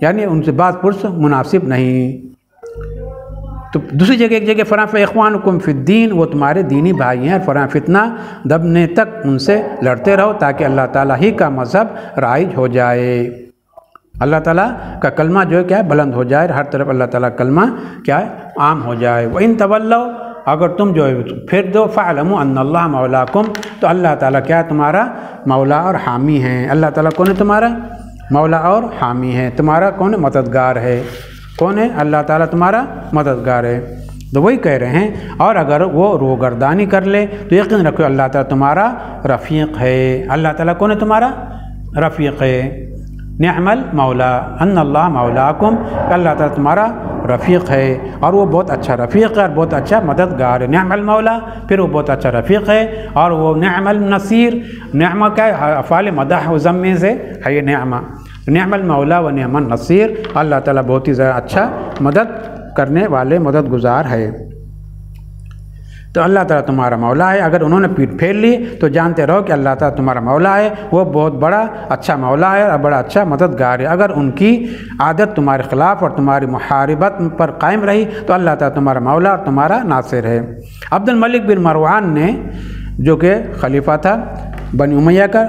یعنی ان سے بات پرس مناسب نہیں۔ تو دوسری جگہ ایک جگہ فرمایا فَإِخْوَانُكُمْ فِي الدِّينِ، وہ تمہارے دینی بھائی ہیں، فرمایا فتنہ دبنے تک ان سے لڑتے رہو تاکہ اللہ تعالیٰ ہی کا مذہب رائج ہو جائے، اللہ تعالیٰ کا کلمہ جو ہے کیا ہے بلند ہو جائے، ہر طرف اللہ تعالیٰ کا کلمہ کیا ہے عام ہو جائے۔ وَإِن تَوَلَّوْا، اگر تم جو ہے پھر دو فَاعْلَمُوا أَنَّ اللَّهَ مَوْلَاكُمْ، تو اللہ تعالیٰ کیا ہے تمہارا مولا اور حامی ہیں۔ اللہ تعالیٰ کون ہے تمہارا مولا اور حامی ہے، تمہارا کون ہے مددگار ہے، کون ہے اللہ تعالیٰ تمہارا مددگار ہے۔ تو وہی کہہ رہے ہیں اور اگر وہ روگردانی کر لے تو یقین رکھو اللہ تعالیٰ تمہارا رفیق ہے، اللہ تعالیٰ کون ہے تمہارا رفیق ہے۔ نعم المولا ان اللہ مولاکم، اللہ تعالیٰ تمہارا رفیق ہے اور وہ بہت اچھا رفیق ہے اور بہت اچھا مددگار ہے۔ نعم المولا، پھر وہ بہت اچھا رفیق ہے، اور وہ نعم النصیر، نعمہ کا افعال مدح و ذم سے ہے یہ نعمہ، نعم المولا و نعم النصیر، اللہ تعالیٰ بہت ہی زیادہ اچھا مدد کرنے والے مددگزار ہے۔ تو اللہ تعالیٰ تمہارا مولا ہے، اگر انہوں نے پیٹھ پھیر لی تو جانتے رہو کہ اللہ تعالیٰ تمہارا مولا ہے، وہ بہت بڑا اچھا مولا ہے اور بڑا اچھا مددگار ہے۔ اگر ان کی عادت تمہارے خلاف اور تمہاری محاربت پر قائم رہی تو اللہ تعالیٰ تمہارا مولا اور تمہارا ناصر ہے۔ عبد الملک بن مروان نے جو کہ خلیفہ تھا بنی امیہ کا،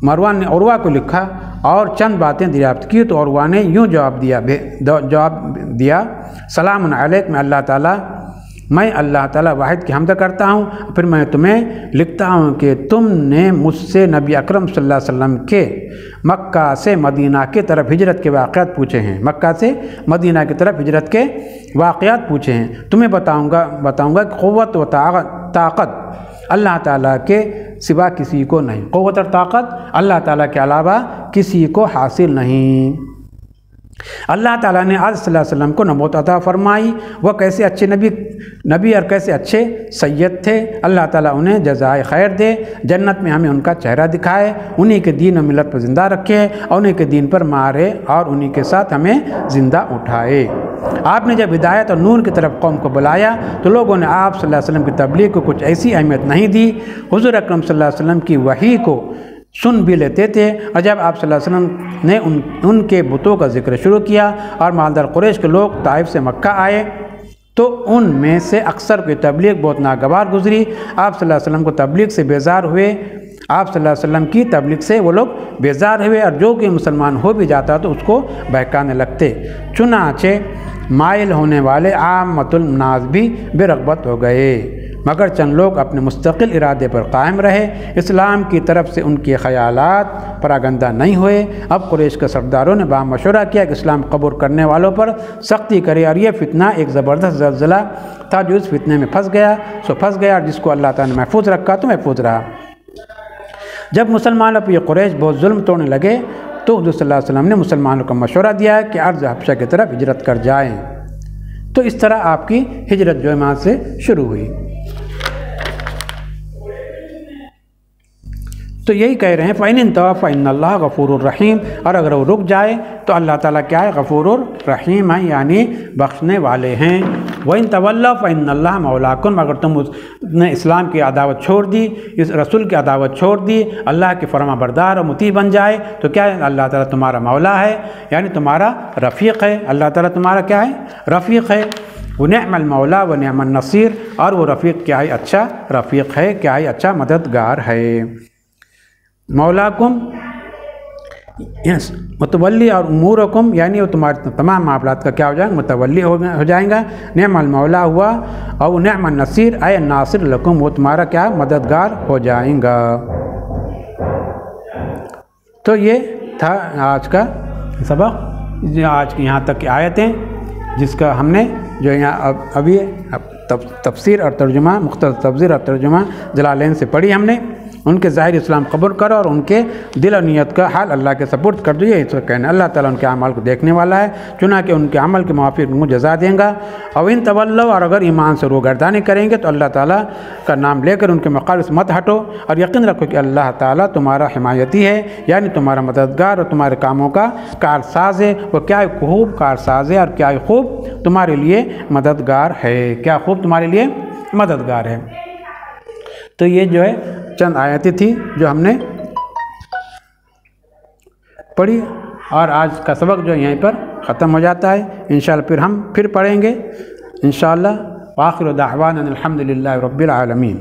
مروان نے عروہ کو لکھا اور چند باتیں دریافت کی تو عروہ نے یوں جواب دیا سلام علیک، میں اللہ تعالیٰ واحد کی حمد کرتا ہوں، پھر میں تمہیں لکھتا ہوں کہ تم نے مجھ سے نبی اکرم صلی اللہ علیہ وسلم کے مکہ سے مدینہ کی طرف ہجرت کے واقعات پوچھے ہیں، مکہ سے مدینہ کی طرف ہجرت کے واقعات پوچھے ہیں، تمہیں بتاؤں گا کہ قوت و طاقت اللہ تعالیٰ کے سوا کسی کو نہیں، قوت اور طاقت اللہ تعالیٰ کے علاوہ کسی کو حاصل نہیں۔ اللہ تعالیٰ نے آج صلی اللہ علیہ وسلم کو نبوت عطا فرمائی، وہ کیسے اچھے نبی اور کیسے اچھے سید تھے، اللہ تعالیٰ انہیں جزائے خیر دے، جنت میں ہمیں ان کا چہرہ دکھائے، انہی کے دین و ملت پر زندہ رکھے اور انہی کے دین پر مارے اور انہی کے ساتھ ہمیں زندہ اٹھائے۔ آپ نے جب ہدایت اور نور کی طرف قوم کو بلایا تو لوگوں نے آپ صلی اللہ علیہ وسلم کی تبلیغ کو کچھ ایسی اہمیت نہیں دی، حضور اکرم صلی اللہ علیہ وسلم کی وحی کو سن بھی لیتے تھے، اور جب آپ صلی اللہ علیہ وسلم نے ان کے بتوں کا ذکر شروع کیا اور مالدار قریش کے لوگ طائف سے مکہ آئے تو ان میں سے اکثر کی تبلیغ بہت ناگوار گزری، آپ صلی اللہ علیہ وسلم کو تبلیغ سے بیزار ہوئے، آپ صلی اللہ علیہ وسلم کی تبلیغ سے وہ لوگ بیزار ہوئے اور جو کہ مسلمان ہو بھی جاتا تو اس کو بہکانے لگتے، چنانچہ مائل ہونے والے عامۃ الناس بھی بے رغبت ہو گئے، مگر چند لوگ اپنے مستقل ارادے پر قائم رہے، اسلام کی طرف سے ان کے خیالات پراگندہ نہیں ہوئے۔ اب قریش کے سرداروں نے باہم مشورہ کیا کہ اسلام قبول کرنے والوں پر سختی کرے، اور یہ فتنہ ایک زبردست زلزلہ تھا جو اس فتنے میں پھنس گیا اور جس کو اللہ تعالیٰ نے محفوظ رکھا تو محفوظ رہا۔ جب مسلمانوں پر یہ قریش بہت ظلم توڑنے لگے تو حضور صلی اللہ علیہ وسلم نے مسلمانوں کو مشورہ دیا کہ ارض حبشہ کی طرف ہجرت کر جائیں، تو اس طرح آپ کی ہجرت جو وہاں سے شروع ہوئی۔ تو یہی کہہ رہے ہیں فَإِنِ انْتَوَوا فَإِنَّ اللَّهَ غَفُورٌ رَحِيمٌ، اور اگر وہ رک جائے تو اللہ تعالیٰ کیا ہے غفور الرحیم ہیں، یعنی بخشنے والے ہیں۔ وَإِن تَوَلَّوْا فَإِنَّ اللَّهَ مَوْلَاكُمْ، اگر تم نے اسلام کی عداوت چھوڑ دی، اس رسول کی عداوت چھوڑ دی، اللہ کے فرما بردار اور مطیع بن جائے تو کیا ہے اللہ تعالیٰ تمہارا مولا ہے، یعنی تمہارا رفیق ہے، اللہ تعالیٰ تمہارا کیا ہے رفیق ہے۔ وَنِعْمَ الْمَوْلَى وَنِعْمَ النَّصِيرُ، اور وہ رفیق کیا ہے اچھا رفیق ہے، کیا ہے اچھا مددگار ہے۔ مولاکم متولی اور امورکم، یعنی وہ تمہارے تمام معاملات کا کیا ہو جائیں گا متولی ہو جائیں گا۔ نعم المولا ہوا اور نعم النصیر اے ناصر لکم، وہ تمہارا کیا مددگار ہو جائیں گا۔ تو یہ تھا آج کا سبق، آج کی یہاں تک کی آیتیں جس کا ہم نے جو یہاں ابھی تفسیر اور ترجمہ مختصر تفسیر اور ترجمہ جلالین سے پڑھی ہم نے، ان کے ظاہر اسلام قبول کرو اور ان کے دل و نیت کا حال اللہ کے سپرد کر دو، یہ اس کو کہنا۔ اللہ تعالیٰ ان کے اعمال کو دیکھنے والا ہے، چنانچہ ان کے عمل کے موافق ان کو جزا دیں گا۔ اور ان تولوا، اور اگر ایمان سے روگردانی کریں گے تو اللہ تعالیٰ کا نام لے کر ان کے مقابلے سے مت ہٹو، اور یقین رکھو کہ اللہ تعالیٰ تمہارا حمایتی ہے، یعنی تمہارا مددگار اور تمہارے کاموں کا کارساز ہے۔ وہ کیا خوب کارساز ہے اور کیا خوب تمہارے لیے مددگار ہے، کیا خوب تمہارے لیے مددگار ہے۔ تو یہ جو ہے چند آیتیں تھی جو ہم نے پڑھی۔ اور آج کا سبق جو یہیں پر ختم ہو جاتا ہے. انشاءاللہ پھر ہم پھر پڑھیں گے انشاءاللہ. وآخر دعوانا الحمدللہ رب العالمین.